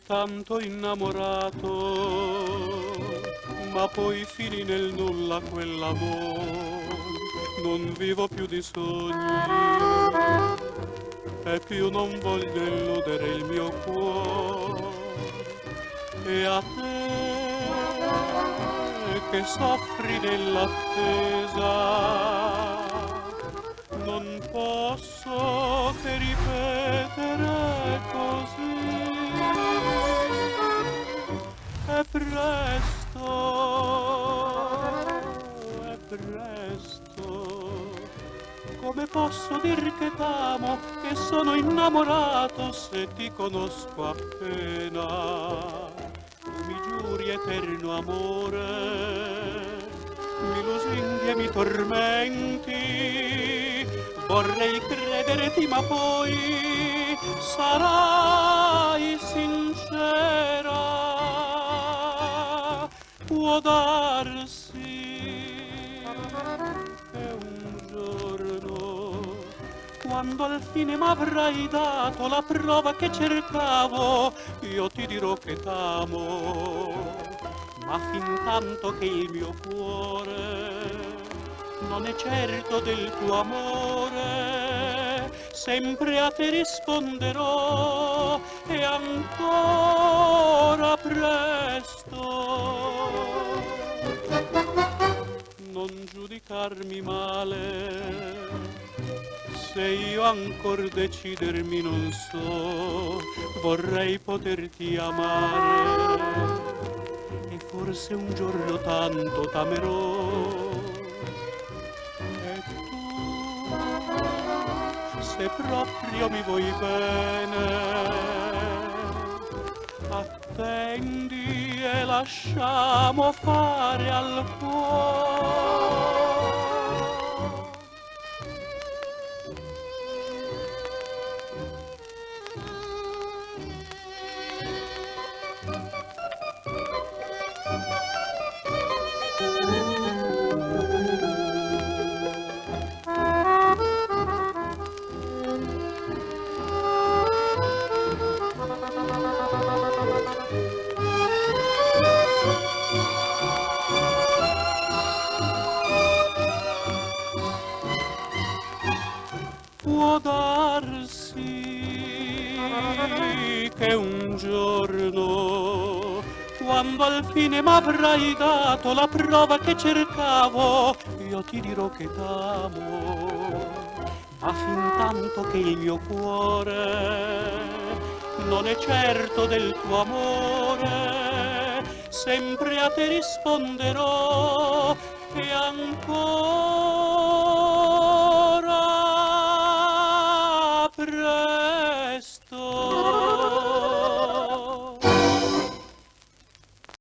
tanto innamorato, ma poi finì nel nulla quell'amore, non vivo più di sogni e più non voglio illudere il mio cuore. E a te che soffri nell'attesa, non posso che ripetere così. È presto, come posso dir che t'amo, che sono innamorato se ti conosco appena? Tu mi giuri eterno amore, mi lusinghi e mi tormenti, vorrei crederti ma poi sarai sincera. Può darsi che un giorno, quando al fine m'avrai dato la prova che cercavo, io ti dirò che t'amo, ma fin tanto che il mio cuore non è certo del tuo amore, sempre a te risponderò, e ancora presto. Non giudicarmi male, se io ancor decidermi non so, vorrei poterti amare, e forse un giorno tanto t'amerò. E tu, se proprio mi vuoi bene, attendi e lasciamo fare al cuore. Può darsi che un giorno, quando al fine m'avrai dato la prova che cercavo, io ti dirò che t'amo, ma fin tanto che il mio cuore non è certo del tuo amore, sempre a te risponderò, e ancora presto.